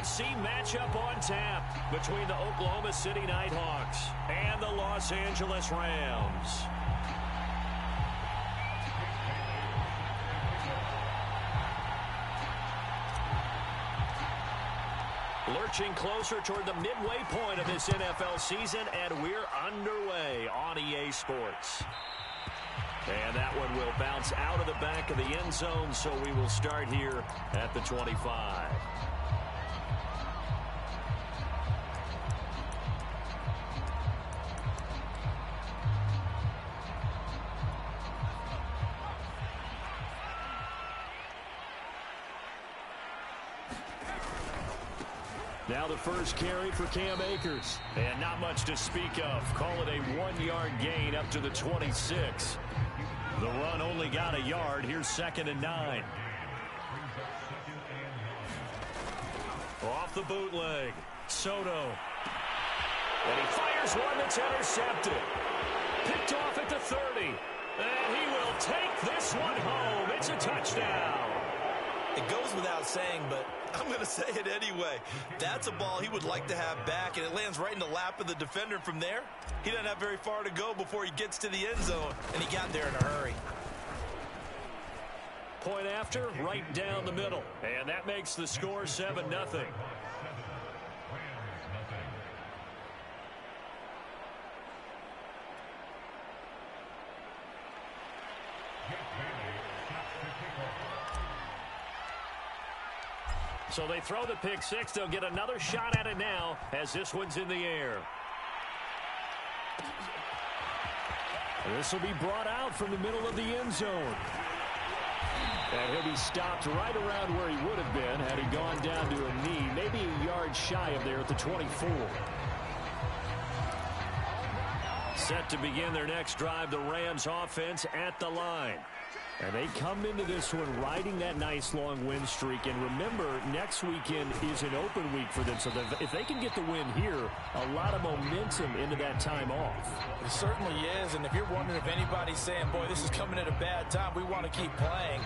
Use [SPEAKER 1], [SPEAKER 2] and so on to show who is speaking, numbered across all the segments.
[SPEAKER 1] AFC matchup on tap between the Oklahoma City Nighthawks and the Los Angeles Rams. Lurching closer toward the midway point of this NFL season, and we're underway on EA Sports. And that one will bounce out of the back of the end zone, so we will start here at the 25. Now the first carry for Cam Akers. And not much to speak of. Call it a 1-yard gain up to the 26. The run only got a yard. Here's 2nd and 9. Off the bootleg. Soto. And he fires one that's intercepted. Picked off at the 30. And he will take this one home. It's a touchdown.
[SPEAKER 2] It goes without saying, but I'm going to say it anyway. That's a ball he would like to have back, and it lands right in the lap of the defender from there. He doesn't have very far to go before he gets to the end zone, and he got there in a hurry.
[SPEAKER 1] Point after, right down the middle. And that makes the score 7-0. So they throw the pick six. They'll get another shot at it now as this one's in the air. This will be brought out from the middle of the end zone. And he'll be stopped right around where he would have been had he gone down to a knee, maybe a yard shy of there at the 24. Set to begin their next drive, the Rams offense at the line. And they come into this one riding that nice long win streak. And remember, next weekend is an open week for them. So if they can get the win here, a lot of momentum into that time off.
[SPEAKER 3] It certainly is. And if you're wondering if anybody's saying, boy, this is coming at a bad time, we want to keep playing,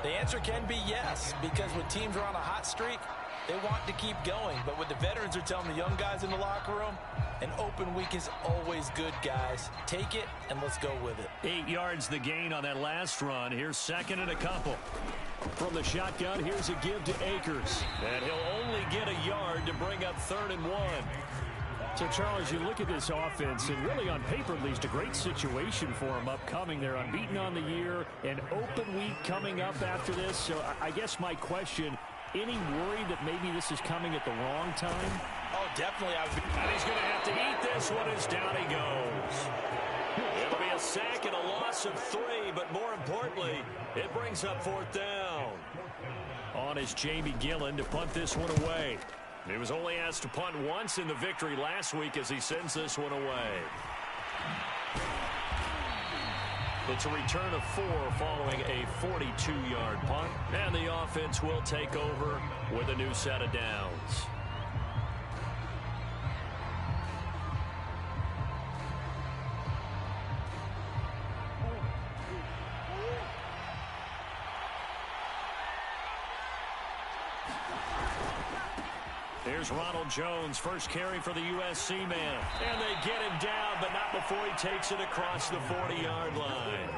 [SPEAKER 3] the answer can be yes. Because when teams are on a hot streak, they want to keep going. But what the veterans are telling the young guys in the locker room, an open week is always good, guys. Take it, and let's go with it.
[SPEAKER 1] 8 yards the gain on that last run. Here's 2nd and a couple. From the shotgun, here's a give to Akers. And he'll only get a yard to bring up 3rd and 1. So, Charles, you look at this offense, and really on paper, at least, a great situation for them upcoming. They're unbeaten on the year, an open week coming up after this. So I guess my question, any worry that maybe this is coming at the wrong time?
[SPEAKER 3] Oh, definitely.
[SPEAKER 1] And he's going to have to eat this one as down he goes. It'll be a sack and a loss of 3, but more importantly, it brings up 4th down. On is Jamie Gillen to punt this one away. He was only asked to punt once in the victory last week as he sends this one away. It's a return of 4 following a 42-yard punt. And the offense will take over with a new set of downs. Here's Ronald Jones, first carry for the USC man. And they get him down, but not before he takes it across the 40-yard line.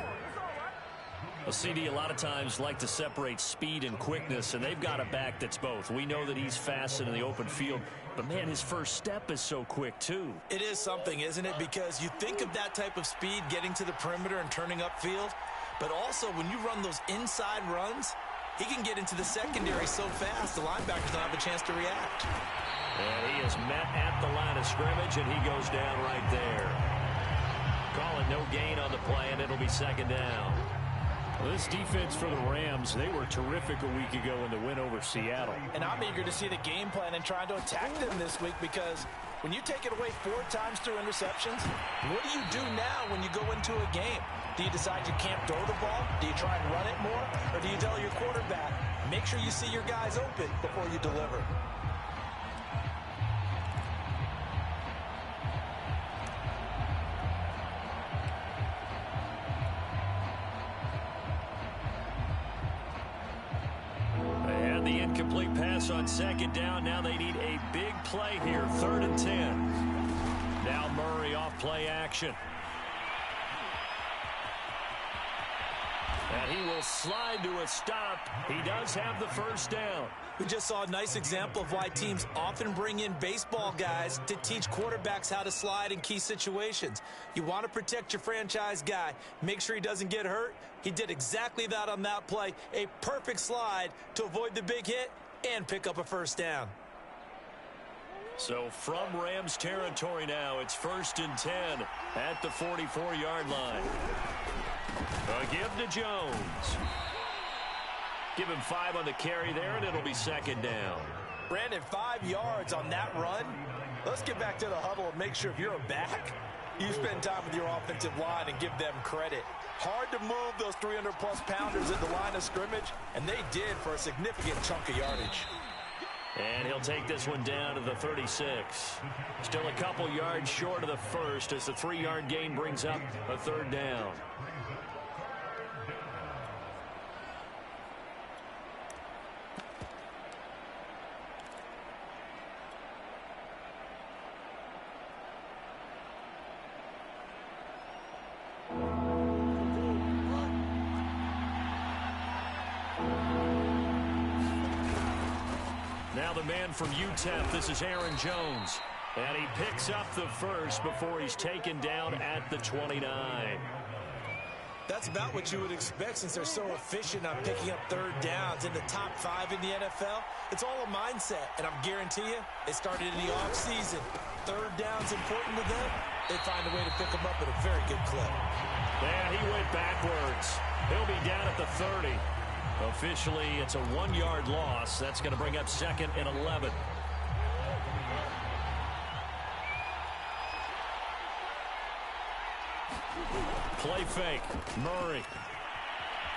[SPEAKER 1] Well, CD, a lot of times like to separate speed and quickness, and they've got a back that's both. We know that he's fast in the open field, but, man, his first step is so quick, too.
[SPEAKER 2] It is something, isn't it? Because you think of that type of speed getting to the perimeter and turning upfield, but also when you run those inside runs, he can get into the secondary so fast the linebackers don't have a chance to react.
[SPEAKER 1] And he is met at the line of scrimmage, and he goes down right there. Calling no gain on the play, and it'll be 2nd down. Well, this defense for the Rams, they were terrific a week ago in the win over Seattle.
[SPEAKER 3] And I'm eager to see the game plan and trying to attack them this week, because when you take it away 4 times through interceptions, what do you do now when you go into a game? Do you decide you can't throw the ball? Do you try and run it more? Or do you tell your quarterback, make sure you see your guys open before you deliver?
[SPEAKER 1] incomplete pass on second down. Now they need a big play here. 3rd and 10. Now Murray off play action. And he will slide to a stop. He does have the first down.
[SPEAKER 3] We just saw a nice example of why teams often bring in baseball guys to teach quarterbacks how to slide in key situations. You want to protect your franchise guy. Make sure he doesn't get hurt. He did exactly that on that play. A perfect slide to avoid the big hit and pick up a first down.
[SPEAKER 1] So from Rams territory now, it's 1st and 10 at the 44-yard line. A give to Jones. Give him 5 on the carry there, and it'll be 2nd down.
[SPEAKER 3] Brandon, 5 yards on that run. Let's get back to the huddle and make sure if you're a back, you spend time with your offensive line and give them credit. Hard to move those 300-plus pounders at the line of scrimmage, and they did for a significant chunk of yardage.
[SPEAKER 1] And he'll take this one down to the 36. Still a couple yards short of the first as the 3-yard gain brings up a 3rd down. Now the man from UTEP, this is Aaron Jones. And he picks up the first before he's taken down at the 29.
[SPEAKER 3] That's about what you would expect since they're so efficient on picking up 3rd downs in the top 5 in the NFL. It's all a mindset, and I'm guarantee you, it started in the offseason. 3rd down's important to them. They find a way to pick them up at a very good clip.
[SPEAKER 1] Yeah, he went backwards. He'll be down at the 30. Officially, it's a 1-yard loss. That's going to bring up 2nd and 11. Play fake. Murray.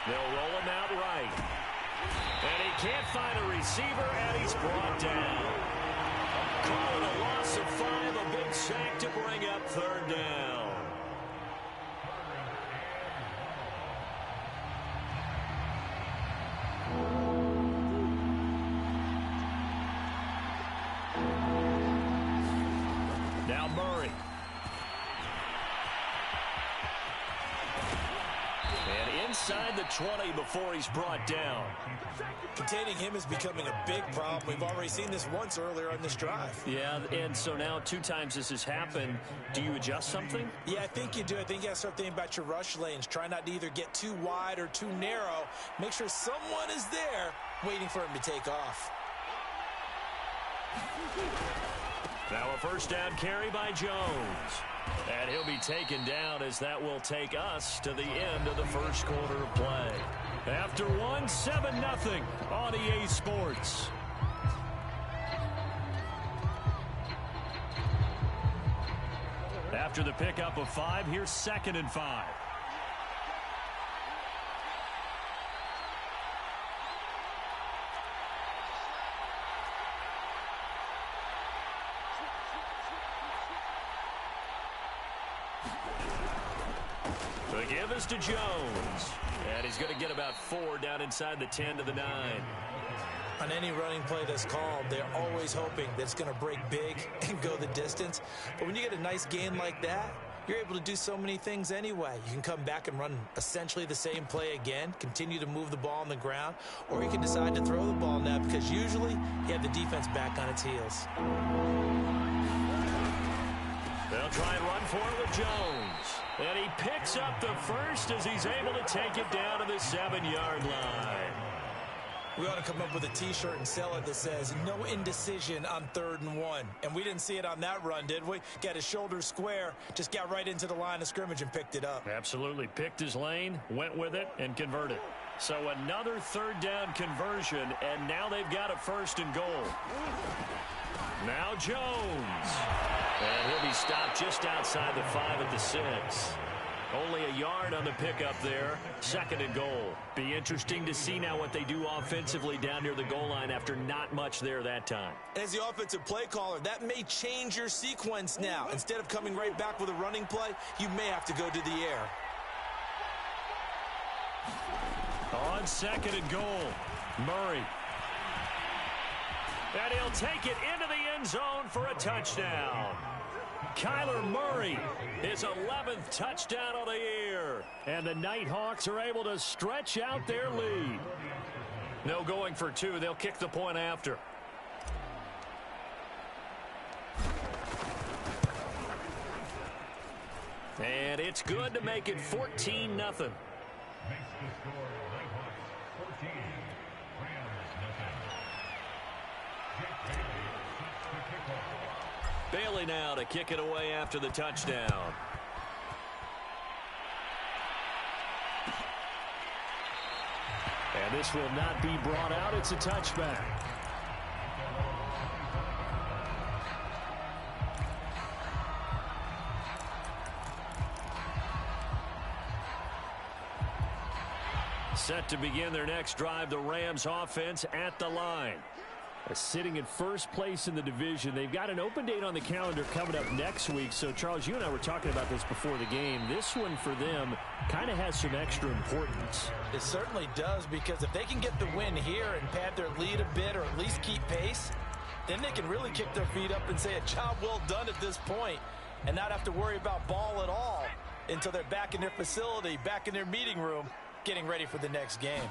[SPEAKER 1] They'll roll him out right. And he can't find a receiver, and he's brought down. Calling a loss of 5, a big sack to bring up 3rd down. Now Murray. And inside the 20 before he's brought down.
[SPEAKER 3] Containing him is becoming a big problem. We've already seen this once earlier on this drive.
[SPEAKER 1] Yeah, and so now 2 times this has happened. Do you adjust something?
[SPEAKER 3] Yeah, I think you do. I think you got to start thinking about your rush lanes. Try not to either get too wide or too narrow. Make sure someone is there waiting for him to take off.
[SPEAKER 1] Now a first down carry by Jones. And he'll be taken down as that will take us to the end of the first quarter of play. After 7-0 on EA Sports. After the pickup of 5, here's 2nd and 5. The give is to Jones. And he's going to get about 4 down inside the 10 to the 9.
[SPEAKER 3] On any running play that's called, they're always hoping that it's going to break big and go the distance. But when you get a nice gain like that, you're able to do so many things anyway. You can come back and run essentially the same play again, continue to move the ball on the ground, or you can decide to throw the ball now because usually you have the defense back on its heels.
[SPEAKER 1] They'll try and run for it with Jones. And he picks up the first as he's able to take it down to the 7-yard line.
[SPEAKER 3] We ought to come up with a T-shirt and sell it that says, no indecision on 3rd and 1. And we didn't see it on that run, did we? Got his shoulders square, just got right into the line of scrimmage and picked it up.
[SPEAKER 1] Absolutely. Picked his lane, went with it, and converted. So another 3rd down conversion, and now they've got a 1st and goal. Now Jones. And he'll be stopped just outside the 5 at the 6. Only a yard on the pickup there. 2nd and goal. Be interesting to see now what they do offensively down near the goal line after not much there that time.
[SPEAKER 3] As the offensive play caller, that may change your sequence now. Instead of coming right back with a running play, you may have to go to the air.
[SPEAKER 1] On 2nd and goal, Murray. And he'll take it into the end zone for a touchdown. Kyler Murray, his 11th touchdown of the year. And the Nighthawks are able to stretch out their lead. No going for two. They'll kick the point after. And it's good to make it 14-0. Bailey now to kick it away after the touchdown. And this will not be brought out. It's a touchback. Set to begin their next drive, the Rams offense at the line. Sitting at first place in the division. They've got an open date on the calendar coming up next week. So, Charles, you and I were talking about this before the game. This one for them kind of has some extra importance.
[SPEAKER 3] It certainly does, because if they can get the win here and pad their lead a bit or at least keep pace, then they can really kick their feet up and say a job well done at this point and not have to worry about ball at all until they're back in their facility, back in their meeting room, getting ready for the next game.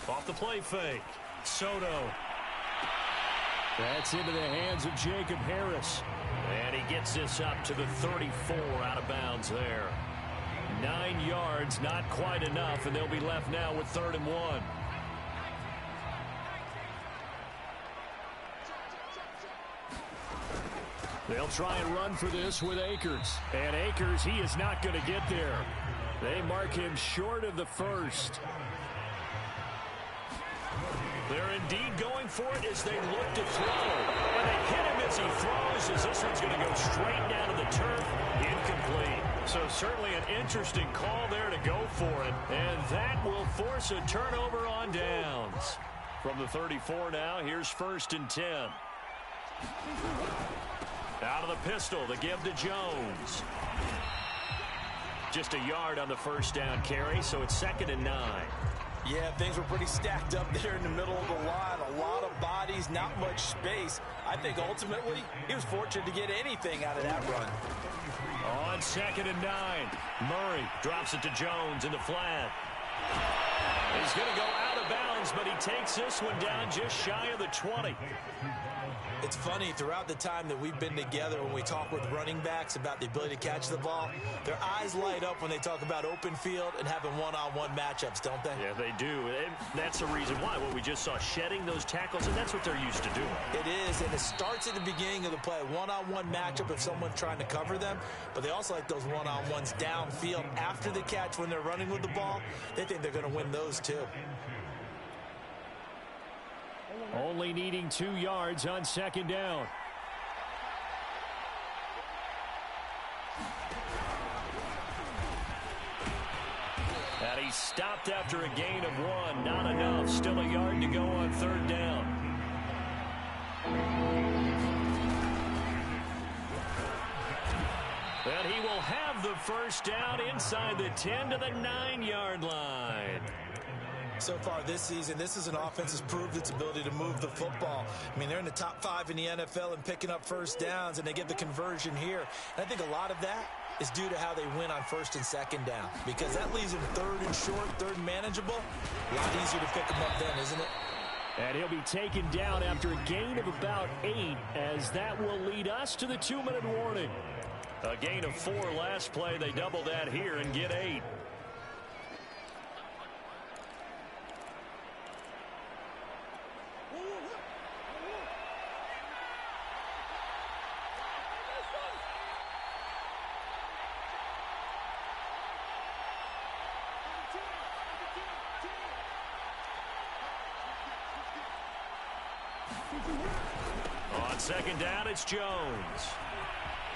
[SPEAKER 1] Off the play fake. Soto. That's into the hands of Jacob Harris. And he gets this up to the 34 out of bounds there. 9 yards, not quite enough, and they'll be left now with 3rd and 1. They'll try and run for this with Akers. And Akers, he is not going to get there. They mark him short of the first. They're indeed going for it as they look to throw. And they hit him as he throws, as this one's going to go straight down to the turf. Incomplete. So certainly an interesting call there to go for it. And that will force a turnover on downs. From the 34 now, here's 1st and 10. Out of the pistol, the give to Jones. Just a yard on the first down carry, so it's 2nd and 9.
[SPEAKER 3] Yeah, things were pretty stacked up there in the middle of the line. A lot of bodies, not much space. I think ultimately he was fortunate to get anything out of that run.
[SPEAKER 1] On 2nd and 9, Murray drops it to Jones in the flat. He's going to go out of bounds, but he takes this one down just shy of the 20.
[SPEAKER 3] It's funny, throughout the time that we've been together, when we talk with running backs about the ability to catch the ball, their eyes light up when they talk about open field and having one-on-one matchups, don't they?
[SPEAKER 1] Yeah, they do. And that's the reason why. What we just saw, shedding those tackles, and that's what they're used to doing.
[SPEAKER 3] It is, and it starts at the beginning of the play. One-on-one matchup if someone's trying to cover them, but they also like those one-on-ones downfield after the catch when they're running with the ball. They think they're going to win those too.
[SPEAKER 1] Only needing 2 yards on 2nd down. And he stopped after a gain of 1. Not enough. Still a yard to go on 3rd down. And he will have the first down inside the 10 to the 9-yard line.
[SPEAKER 3] So far this season, this is an offense that's proved its ability to move the football. I mean, they're in the top 5 in the NFL and picking up first downs, and they get the conversion here. And I think a lot of that is due to how they win on 1st and 2nd down, because that leaves them 3rd and short, 3rd and manageable. A lot easier to pick them up then, isn't it?
[SPEAKER 1] And he'll be taken down after a gain of about 8, as that will lead us to the 2-minute warning. A gain of 4 last play. They double that here and get 8. On 2nd down, it's Jones.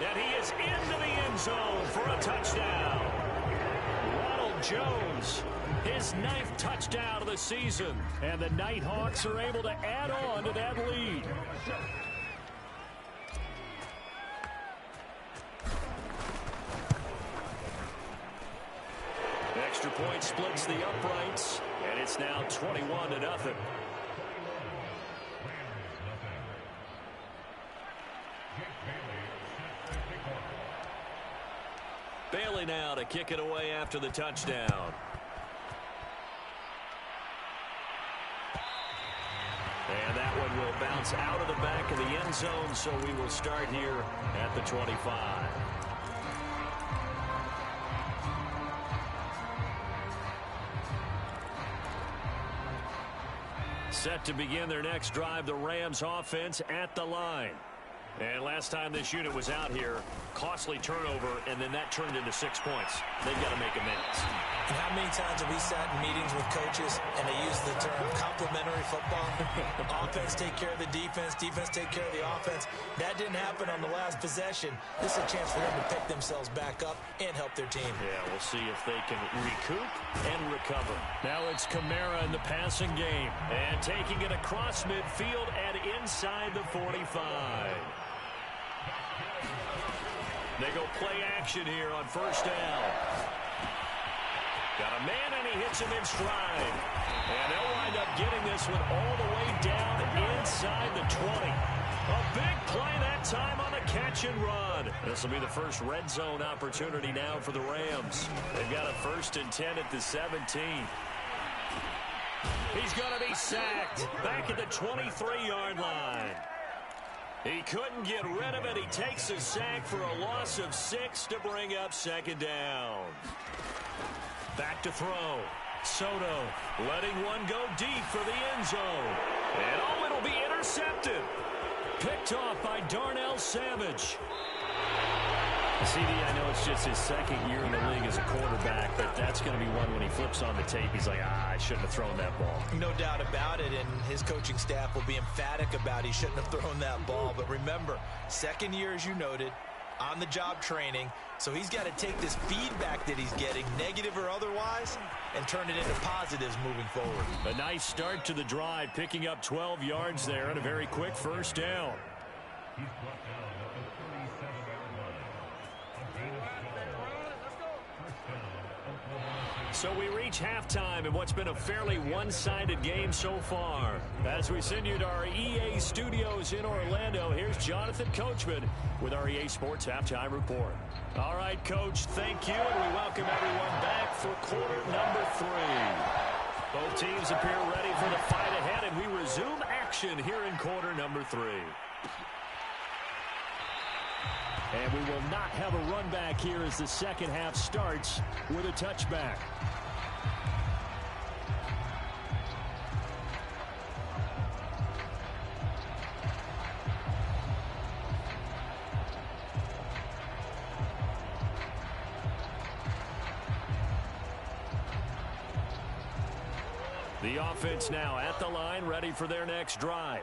[SPEAKER 1] And he is into the end zone for a touchdown. Ronald Jones, his 9th touchdown of the season. And the Nighthawks are able to add on to that lead. Extra point splits the uprights, and it's now 21-0. Bailey now to kick it away after the touchdown. And that one will bounce out of the back of the end zone, so we will start here at the 25. Set to begin their next drive, the Rams offense at the line. And last time this unit was out here, costly turnover, and then that turned into 6 points. They've got to make amends.
[SPEAKER 3] And how many times have we sat in meetings with coaches and they use the term complementary football? Offense take care of the defense, defense take care of the offense. That didn't happen on the last possession. This is a chance for them to pick themselves back up and help their team.
[SPEAKER 1] Yeah, we'll see if they can recoup and recover. Now it's Kamara in the passing game. And taking it across midfield and inside the 45. They go play action here on first down. Got a man, and he hits him in stride. And they'll wind up getting this one all the way down inside the 20. A big play that time on the catch and run. This will be the first red zone opportunity now for the Rams. They've got a 1st and 10 at the 17. He's going to be sacked back at the 23-yard line. He couldn't get rid of it. He takes a sack for a loss of 6 to bring up 2nd down. Back to throw. Soto letting one go deep for the end zone. And oh, it'll be intercepted. Picked off by Darnell Savage. CD, I know it's just his 2nd year in the league as a quarterback, but that's going to be one when he flips on the tape. He's like, I shouldn't have thrown that ball.
[SPEAKER 3] No doubt about it, and his coaching staff will be emphatic about he shouldn't have thrown that ball. But remember, 2nd year, as you noted, on-the-job training, so he's got to take this feedback that he's getting, negative or otherwise, and turn it into positives moving forward.
[SPEAKER 1] A nice start to the drive, picking up 12 yards there and a very quick 1st down. So we reach halftime in what's been a fairly one-sided game so far. As we send you to our EA studios in Orlando, here's Jonathan Coachman with our EA Sports Halftime Report. All right, Coach, thank you, and we welcome everyone back for quarter number 3. Both teams appear ready for the fight ahead, and we resume action here in quarter number 3. And we will not have a run back here as the second half starts with a touchback. The offense now at the line, ready for their next drive.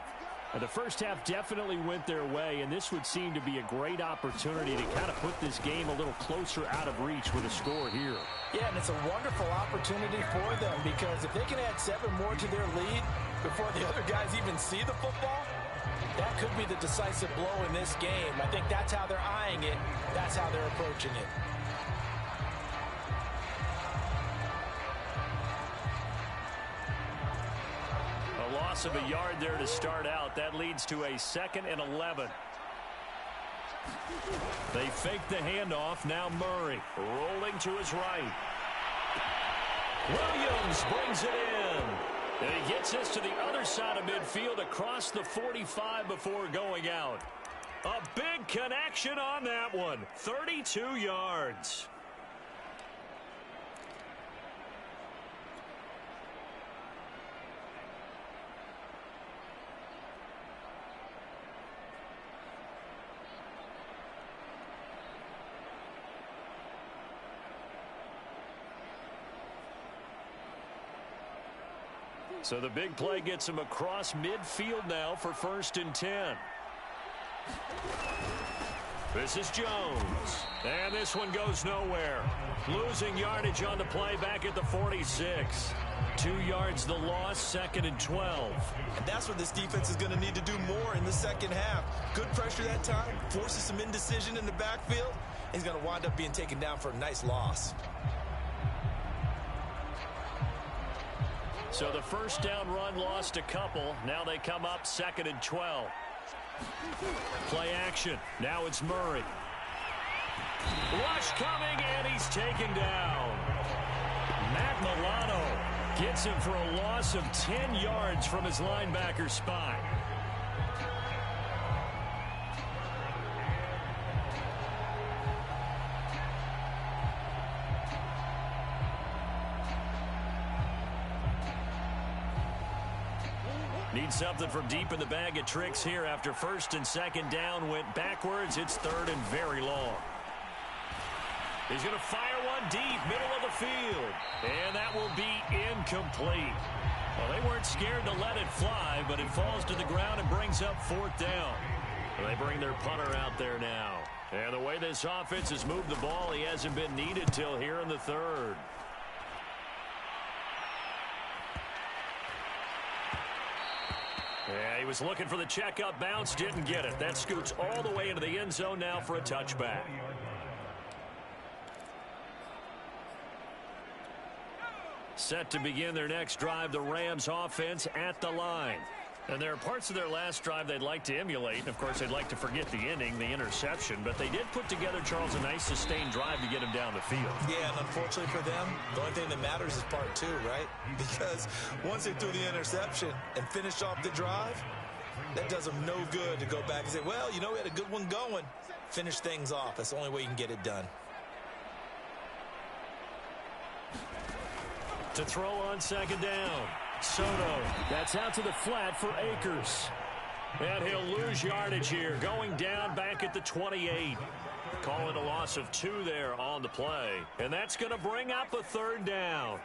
[SPEAKER 1] The first half definitely went their way, and this would seem to be a great opportunity to kind of put this game a little closer out of reach with a score here.
[SPEAKER 3] Yeah, and it's a wonderful opportunity for them because if they can add 7 more to their lead before the other guys even see the football, that could be the decisive blow in this game. I think that's how they're eyeing it. That's how they're approaching it.
[SPEAKER 1] Loss of a yard there to start out. That leads to a 2nd and 11. They fake the handoff. Now Murray rolling to his right. Williams brings it in. And he gets this to the other side of midfield across the 45 before going out. A big connection on that one. 32 yards. So the big play gets him across midfield now for 1st and 10. This is Jones. And this one goes nowhere. Losing yardage on the play back at the 46. 2 yards the loss, 2nd and 12.
[SPEAKER 2] And that's what this defense is going to need to do more in the second half. Good pressure that time, forces some indecision in the backfield. He's going to wind up being taken down for a nice loss.
[SPEAKER 1] So the first down run lost a couple. Now they come up 2nd and 12. Play action. Now it's Murray. Rush coming, and he's taken down. Matt Milano gets him for a loss of 10 yards from his linebacker spot. Need something from deep in the bag of tricks here after first and second down went backwards. It's third and very long. He's going to fire one deep, middle of the field. And that will be incomplete. Well, they weren't scared to let it fly, but it falls to the ground and brings up fourth down. Well, they bring their punter out there now. And the way this offense has moved the ball, he hasn't been needed till here in the third. Yeah, he was looking for the checkup bounce, didn't get it. That scoots all the way into the end zone now for a touchback. Set to begin their next drive, the Rams offense at the line. And there are parts of their last drive they'd like to emulate. And, of course, they'd like to forget the ending, the interception. But they did put together, Charles, a nice sustained drive to get him down the field.
[SPEAKER 3] Yeah, and unfortunately for them, the only thing that matters is part two, right? Because once they threw the interception and finished off the drive, that does them no good to go back and say, well, you know, we had a good one going. Finish things off. That's the only way you can get it done.
[SPEAKER 1] To throw on second down. Soto, that's out to the flat for Akers. And he'll lose yardage here, going down back at the 28. Call it a loss of 2 there on the play. And that's going to bring up a third down.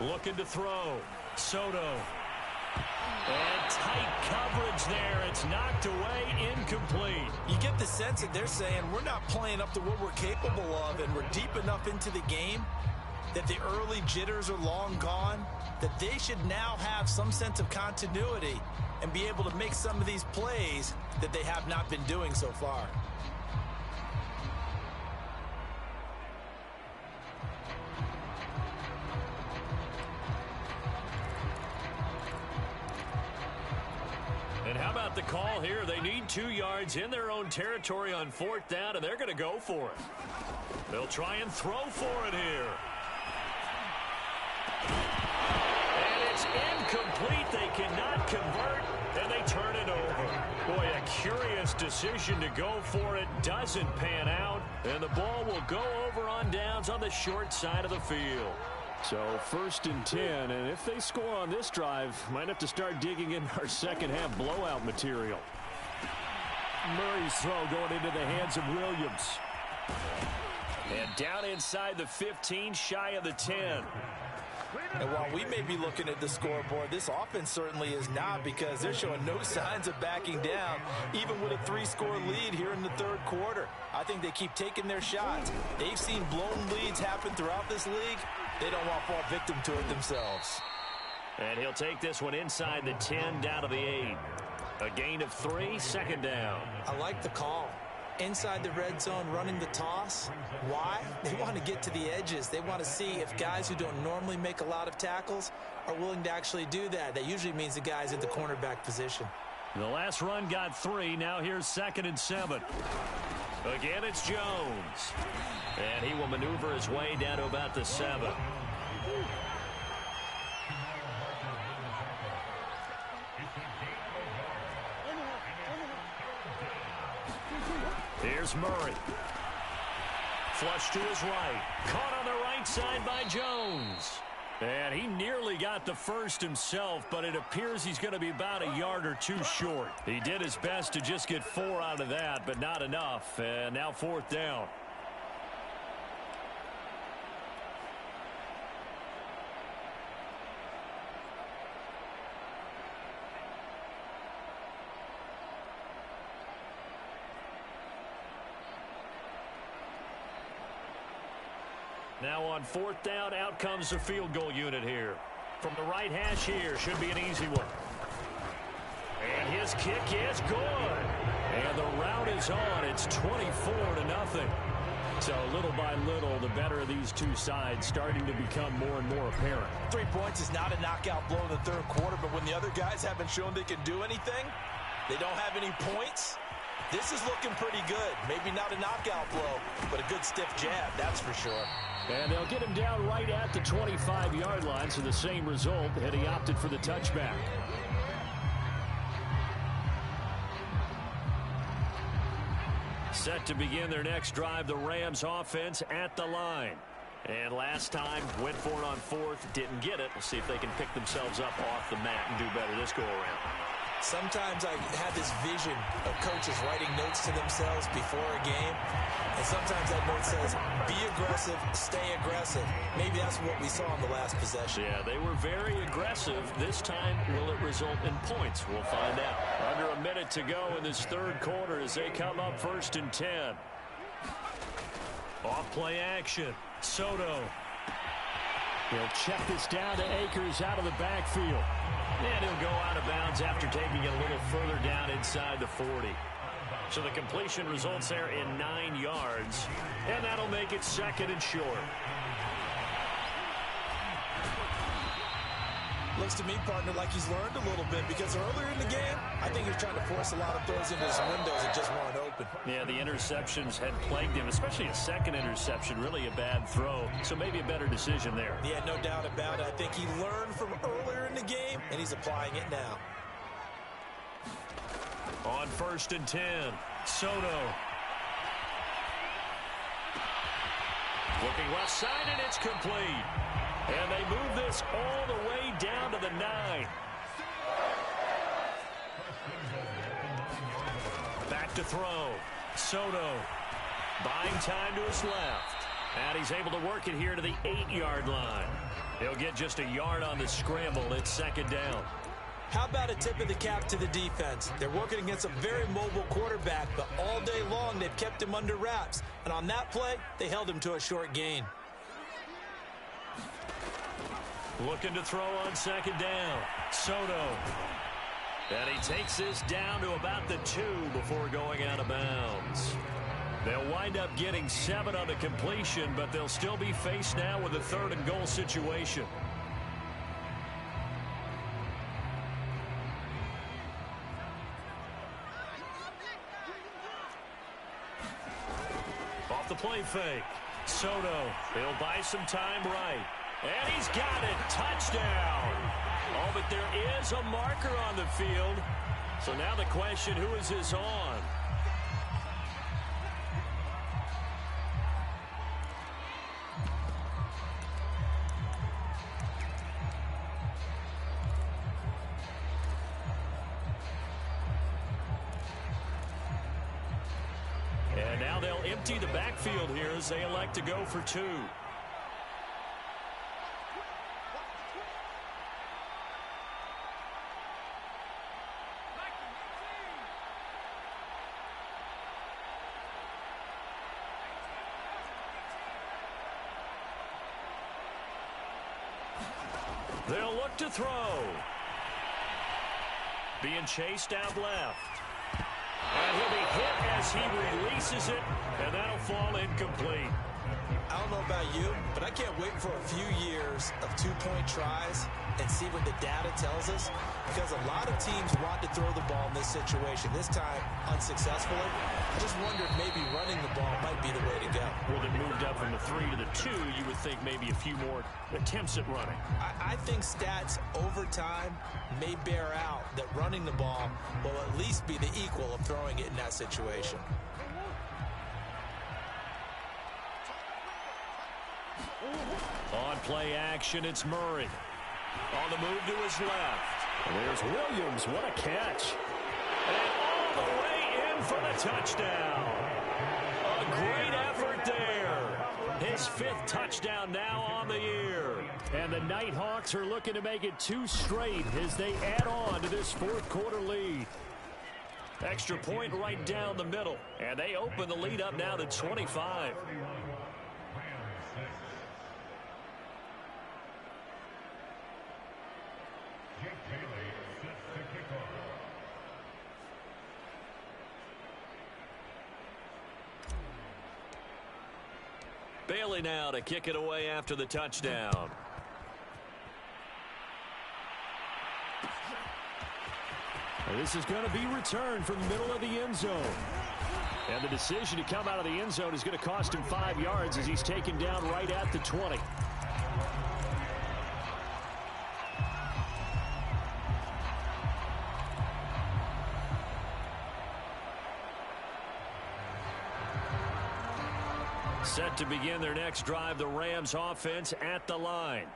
[SPEAKER 1] Looking to throw. Soto. And tight coverage there. It's knocked away, incomplete.
[SPEAKER 3] You get the sense that they're saying we're not playing up to what we're capable of, and we're deep enough into the game that the early jitters are long gone, that they should now have some sense of continuity and be able to make some of these plays that they have not been doing so far.
[SPEAKER 1] And how about the call here? They need 2 yards in their own territory on fourth down, and they're going to go for it. They'll try and throw for it here. And it's incomplete. They cannot convert, and they turn it over. Boy, a curious decision to go for it. Doesn't pan out, and the ball will go over on downs on the short side of the field. So first and 10, and if they score on this drive, might have to start digging in our second half blowout material. Murray's throw going into the hands of Williams. And down inside the 15, shy of the 10.
[SPEAKER 3] And while we may be looking at the scoreboard, this offense certainly is not, because they're showing no signs of backing down, even with a 3-score lead here in the third quarter. I think they keep taking their shots. They've seen blown leads happen throughout this league. They don't want to fall victim to it themselves.
[SPEAKER 1] And he'll take this one inside the 10, down to the 8. A gain of 3, second down.
[SPEAKER 3] I like the call. Inside the red zone, running the toss. Why? They want to get to the edges. They want to see if guys who don't normally make a lot of tackles are willing to actually do that. That usually means the guys at the cornerback position.
[SPEAKER 1] The last run got 3. Now here's 2nd and 7. Again, it's Jones. And he will maneuver his way down to about the 7. Here's Murray. Flush to his right. Caught on the right side by Jones. And he nearly got the first himself, but it appears he's going to be about a yard or 2 short. He did his best to just get 4 out of that, but not enough. And now fourth down. Now on fourth down, out comes the field goal unit here. From the right hash here, should be an easy one. And his kick is good. And the route is on. It's 24-0. So little by little, the better of these two sides starting to become more and more apparent.
[SPEAKER 3] 3 points is not a knockout blow in the third quarter, but when the other guys haven't shown they can do anything,
[SPEAKER 2] They don't have any points. This is looking pretty good. Maybe not a knockout blow, but a good stiff jab, that's for sure.
[SPEAKER 1] And they'll get him down right at the 25-yard line, so the same result, and he opted for the touchback. Set to begin their next drive, the Rams offense at the line. And last time, went for it on fourth, didn't get it. We'll see if they can pick themselves up off the mat and do better this go-around.
[SPEAKER 2] Sometimes I have this vision of coaches writing notes to themselves before a game, and sometimes that note says, be aggressive, stay aggressive. Maybe that's what we saw in the last possession.
[SPEAKER 1] Yeah, they were very aggressive. This time, will it result in points? We'll find out. Under a minute to go in this third quarter as they come up 1st and 10. Off play action. Soto. He'll check this down to Akers out of the backfield. And he'll go out of bounds after taking it a little further down inside the 40. So the completion results there in 9 yards. And that'll make it 2nd and short.
[SPEAKER 2] Looks to me, partner, like he's learned a little bit, because earlier in the game, I think he was trying to force a lot of throws into his windows that just weren't open.
[SPEAKER 1] Yeah, the interceptions had plagued him, especially a second interception, really a bad throw. So maybe a better decision there.
[SPEAKER 2] Yeah, no doubt about it. I think he learned from earlier in the game, and he's applying it now.
[SPEAKER 1] On 1st and 10, Soto. Looking left side, and it's complete. And they move this all the way down to the 9. Back to throw. Soto buying time to his left. And he's able to work it here to the 8-yard line. He'll get just a yard on the scramble. It's 2nd down.
[SPEAKER 2] How about a tip of the cap to the defense? They're working against a very mobile quarterback, but all day long they've kept him under wraps. And on that play, they held him to a short gain.
[SPEAKER 1] Looking to throw on 2nd down. Soto. And he takes this down to about the 2 before going out of bounds. They'll wind up getting 7 on the completion, but they'll still be faced now with a 3rd and goal situation. Off the play fake. Soto. He'll buy some time right. And he's got it. Touchdown. Oh, but there is a marker on the field. So now the question, who is this on? And now they'll empty the backfield here as they elect to go for 2. They'll look to throw. Being chased out left. And he'll be hit as he releases it, and that'll fall incomplete.
[SPEAKER 2] I don't know about you, but I can't wait for a few years of 2-point tries and see what the data tells us, because a lot of teams want to throw the ball in this situation. This time, unsuccessfully. I just wonder if maybe running the ball might be the way to go.
[SPEAKER 1] Well, they moved up from the 3 to the 2. You would think maybe a few more attempts at running.
[SPEAKER 2] I think stats over time may bear out that running the ball will at least be the equal of throwing it in that situation.
[SPEAKER 1] On play action, it's Murray. On the move to his left. There's Williams. What a catch. And all the way in for the touchdown. A great effort there. His 5th touchdown now on the year. And the Nighthawks are looking to make it 2 straight as they add on to this 4th quarter lead. Extra point right down the middle. And they open the lead up now to 25. Bailey now to kick it away after the touchdown. And this is going to be returned from the middle of the end zone. And the decision to come out of the end zone is going to cost him 5 yards as he's taken down right at the 20. Set to begin their next drive, the Rams offense at the line.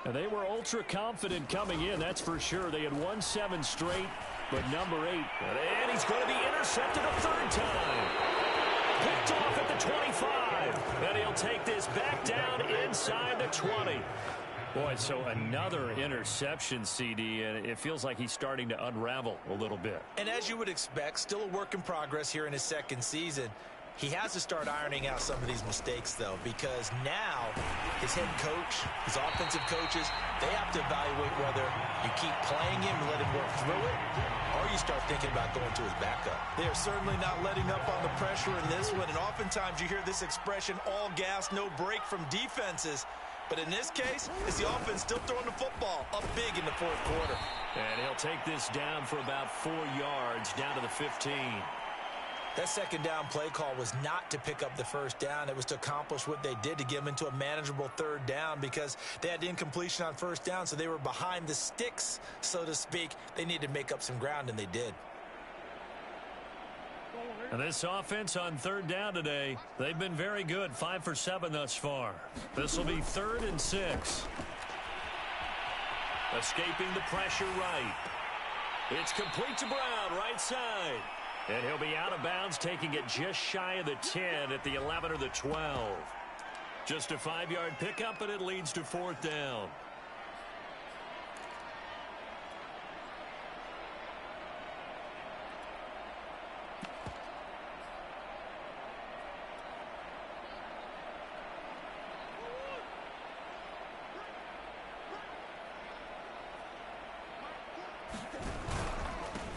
[SPEAKER 1] And they were ultra confident coming in, that's for sure. They had won 7 straight, but number 8. And he's going to be intercepted a third time. Picked off at the 25. And he'll take this back down inside the 20. Boy, so another interception, CD, and it feels like he's starting to unravel a little bit.
[SPEAKER 3] And as you would expect, still a work in progress here in his second season. He has to start ironing out some of these mistakes, though, because now his head coach, his offensive coaches, they have to evaluate whether you keep playing him and let him work through it, or you start thinking about going to his backup.
[SPEAKER 2] They are certainly not letting up on the pressure in this one, and oftentimes you hear this expression, all gas, no break from defenses. But in this case, it's the offense still throwing the football up big in the fourth quarter.
[SPEAKER 1] And he'll take this down for about 4 yards, down to the 15.
[SPEAKER 3] That second down play call was not to pick up the first down. It was to accomplish what they did, to get them into a manageable third down, because they had incompletion on first down, so they were behind the sticks, so to speak. They needed to make up some ground, and they did.
[SPEAKER 1] And this offense on third down today, they've been very good, 5 for 7 thus far. This will be 3rd and 6. Escaping the pressure right. It's complete to Brown, right side. And he'll be out of bounds, taking it just shy of the 10 at the 11 or the 12. Just a 5-yard pickup, and it leads to 4th down.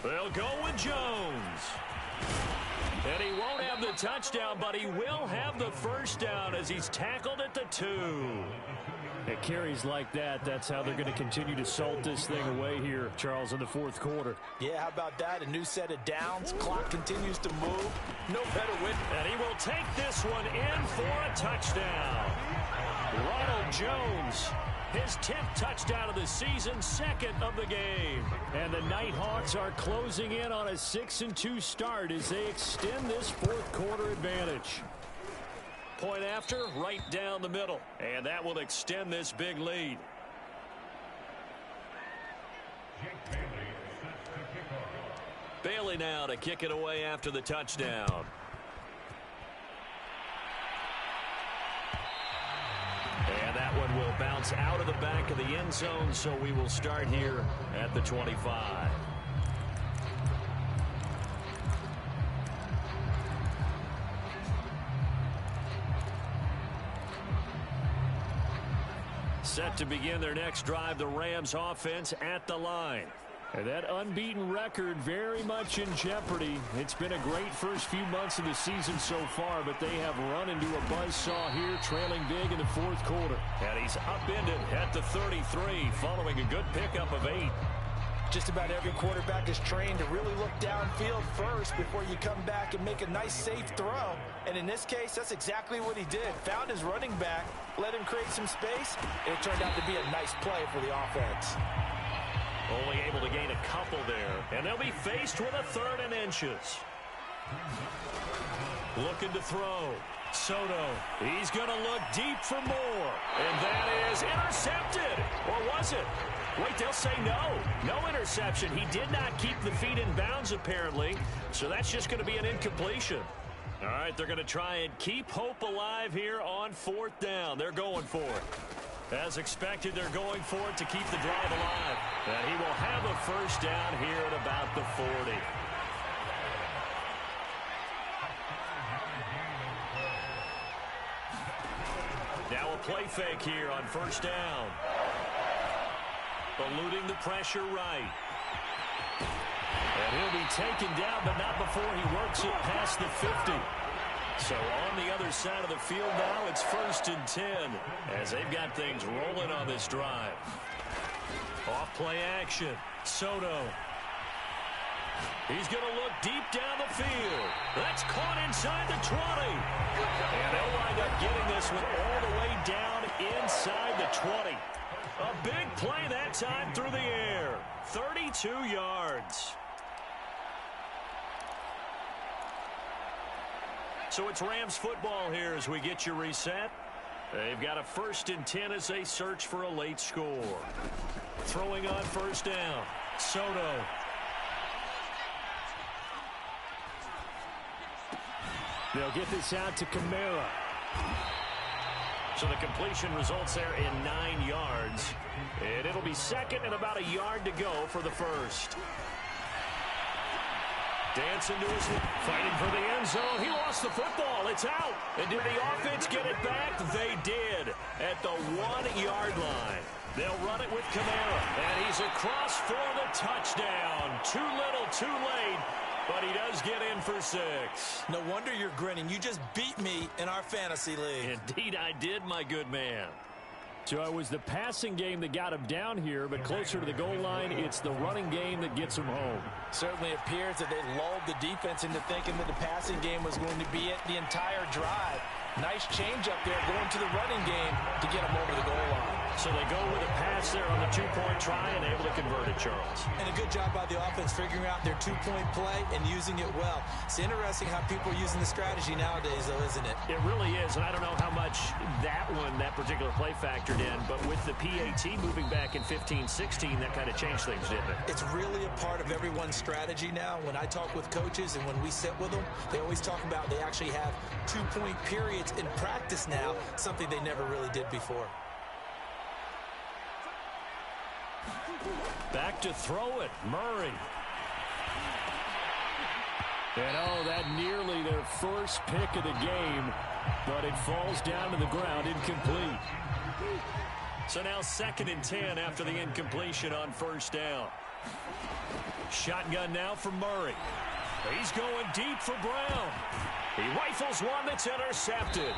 [SPEAKER 1] They'll go with Jones. And he won't have the touchdown, but he will have the first down as he's tackled at the 2. At carries like that, that's how they're going to continue to salt this thing away here, Charles, in the fourth quarter.
[SPEAKER 3] Yeah, how about that? A new set of downs. Clock continues to move. No better win.
[SPEAKER 1] And he will take this one in for a touchdown. Ronald Jones, his 10th touchdown of the season, 2nd of the game. And the Nighthawks are closing in on a 6-2 start as they extend this fourth quarter advantage. Point after, right down the middle. And that will extend this big lead. Bailey now to kick it away after the touchdown. And that one will bounce out of the back of the end zone, so we will start here at the 25. Set to begin their next drive, the Rams offense at the line. And that unbeaten record very much in jeopardy. It's been a great first few months of the season so far, but they have run into a buzzsaw here, trailing big in the fourth quarter. And he's upended at the 33, following a good pickup of 8.
[SPEAKER 3] Just about every quarterback is trained to really look downfield first before you come back and make a nice, safe throw. And in this case, that's exactly what he did. Found his running back, let him create some space, and it turned out to be a nice play for the offense.
[SPEAKER 1] Only able to gain a couple there. And they'll be faced with a 3rd and inches. Looking to throw. Soto. He's going to look deep for more. And that is intercepted. Or was it? Wait, they'll say no. No interception. He did not keep the feet in bounds, apparently. So that's just going to be an incompletion. All right, they're going to try and keep hope alive here on 4th down. They're going for it. As expected, they're going for it to keep the drive alive. And he will have a first down here at about the 40. Now a play fake here on first down. Eluding the pressure right. And he'll be taken down, but not before he works it past the 50. So on the other side of the field now, it's 1st and 10 as they've got things rolling on this drive. Off play action. Soto. He's going to look deep down the field. That's caught inside the 20. And they'll wind up getting this one all the way down inside the 20. A big play that time through the air. 32 yards. So it's Rams football here as we get you reset. They've got a 1st and 10 as they search for a late score. Throwing on first down. Soto. They'll get this out to Kamara. So the completion results there in 9 yards. And it'll be 2nd and about a yard to go for the first. Dancing to his fighting for the end zone. He lost the football. It's out. And did the offense get it back? They did at the 1-yard line. They'll run it with Kamara. And he's across for the touchdown. Too little, too late. But he does get in for 6.
[SPEAKER 3] No wonder you're grinning. You just beat me in our fantasy league.
[SPEAKER 1] Indeed I did, my good man. So it was the passing game that got him down here, but closer to the goal line, it's the running game that gets him home.
[SPEAKER 3] Certainly appears that they lulled the defense into thinking that the passing game was going to be it the entire drive. Nice change up there going to the running game to get him over the goal line.
[SPEAKER 1] So they go with a pass there on the 2-point try and able to convert it, Charles.
[SPEAKER 3] And a good job by the offense figuring out their 2-point play and using it well. It's interesting how people are using the strategy nowadays, though, isn't it?
[SPEAKER 1] It really is, and I don't know how much that particular play factored in, but with the PAT moving back in 15-16, that kind of changed things, didn't it?
[SPEAKER 3] It's really a part of everyone's strategy now. When I talk with coaches and when we sit with them, they always talk about they actually have 2-point periods in practice now, something they never really did before.
[SPEAKER 1] Back to throw it, Murray. And oh, that nearly their first pick of the game, but it falls down to the ground, incomplete. So now 2nd and 10 after the incompletion on first down. Shotgun now for Murray. He's going deep for Brown. He rifles one that's intercepted.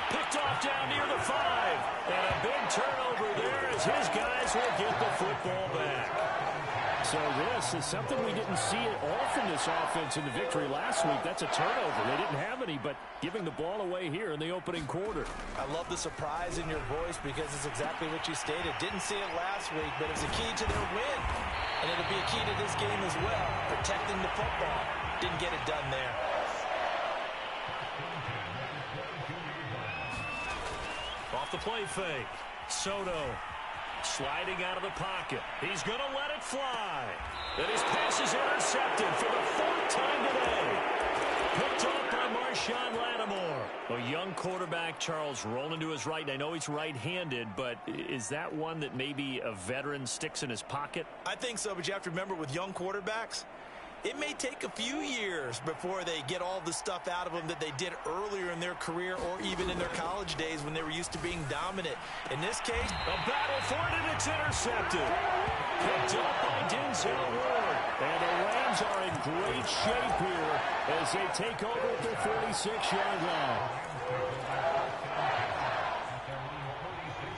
[SPEAKER 1] Picked off down near the 5. And a big turnover there as his guys will get the football back. So this is something we didn't see at all from this offense in the victory last week. That's a turnover. They didn't have any, but giving the ball away here in the opening quarter.
[SPEAKER 3] I love the surprise in your voice because it's exactly what you stated. Didn't see it last week, but it was a key to their win. And it'll be a key to this game as well, protecting the football. Didn't get it done there.
[SPEAKER 1] Off the play fake. Soto sliding out of the pocket. He's going to let it fly. And his pass is intercepted for the 4th time today. Picked off by Marshawn Lattimore. A young quarterback, Charles, rolling to his right. I know he's right-handed, but is that one that maybe a veteran sticks in his pocket?
[SPEAKER 3] I think so, but you have to remember with young quarterbacks, it may take a few years before they get all the stuff out of them that they did earlier in their career or even in their college days when they were used to being dominant. In this case,
[SPEAKER 1] a battle for it, and it's intercepted. Picked up by Denzel Ward. And the Rams are in great shape here as they take over at their 46-yard line.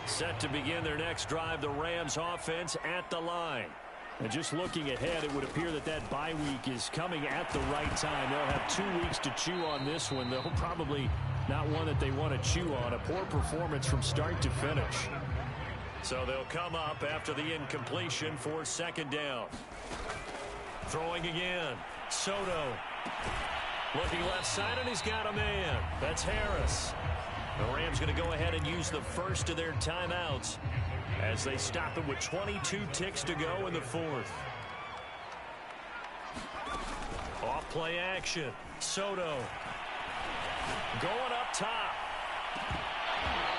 [SPEAKER 1] Set to begin their next drive, the Rams offense at the line. And just looking ahead, it would appear that that bye week is coming at the right time. They'll have 2 weeks to chew on this one, though probably not one that they want to chew on. A poor performance from start to finish. So they'll come up after the incompletion for 2nd down. Throwing again. Soto. Looking left side, and he's got a man. That's Harris. The Rams going to go ahead and use the first of their timeouts as they stop it with 22 ticks to go in the 4th. Off play action. Soto going up top.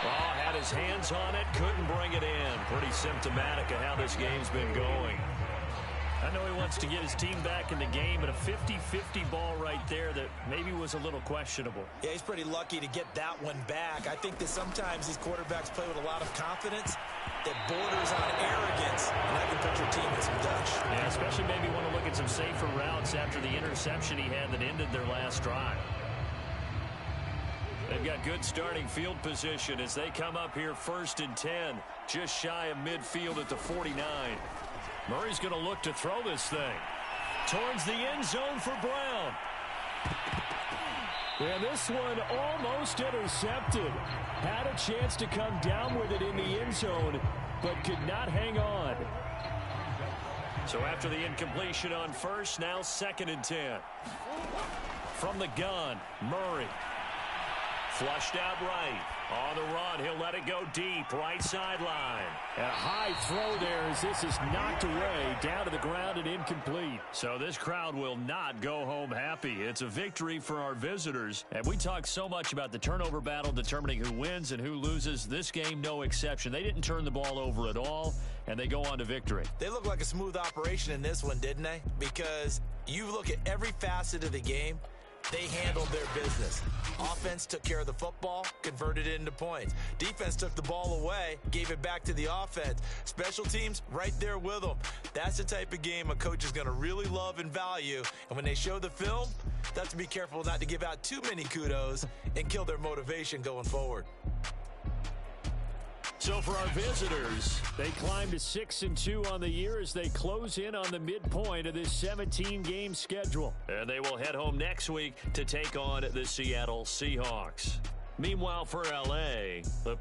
[SPEAKER 1] Oh, had his hands on it, couldn't bring it in. Pretty symptomatic of how this game's been going. I know he wants to get his team back in the game, but a 50-50 ball right there that maybe was a little questionable.
[SPEAKER 3] Yeah, he's pretty lucky to get that one back. I think that sometimes these quarterbacks play with a lot of confidence that borders on arrogance, and that can put your team in some Dutch.
[SPEAKER 1] Yeah, especially maybe want to look at some safer routes after the interception he had that ended their last drive. They've got good starting field position as they come up here 1st and 10, just shy of midfield at the 49. Murray's going to look to throw this thing. Towards the end zone for Brown. And this one almost intercepted. Had a chance to come down with it in the end zone, but could not hang on. So after the incompletion on first, now 2nd and 10. From the gun, Murray. Flushed out right. On the run, he'll let it go deep. Right sideline. And a high throw there as this is knocked away. Down to the ground and incomplete. So this crowd will not go home happy. It's a victory for our visitors. And we talk so much about the turnover battle determining who wins and who loses. This game, no exception. They didn't turn the ball over at all, and they go on to victory.
[SPEAKER 3] They look like a smooth operation in this one, didn't they? Because you look at every facet of the game, they handled their business. Offense took care of the football, converted it into points. Defense took the ball away, gave it back to the offense. Special teams, right there with them. That's the type of game a coach is going to really love and value. And when they show the film, they have to be careful not to give out too many kudos and kill their motivation going forward.
[SPEAKER 1] So for our visitors, they climb to 6-2 on the year as they close in on the midpoint of this 17-game schedule. And they will head home next week to take on the Seattle Seahawks. Meanwhile, for L.A., the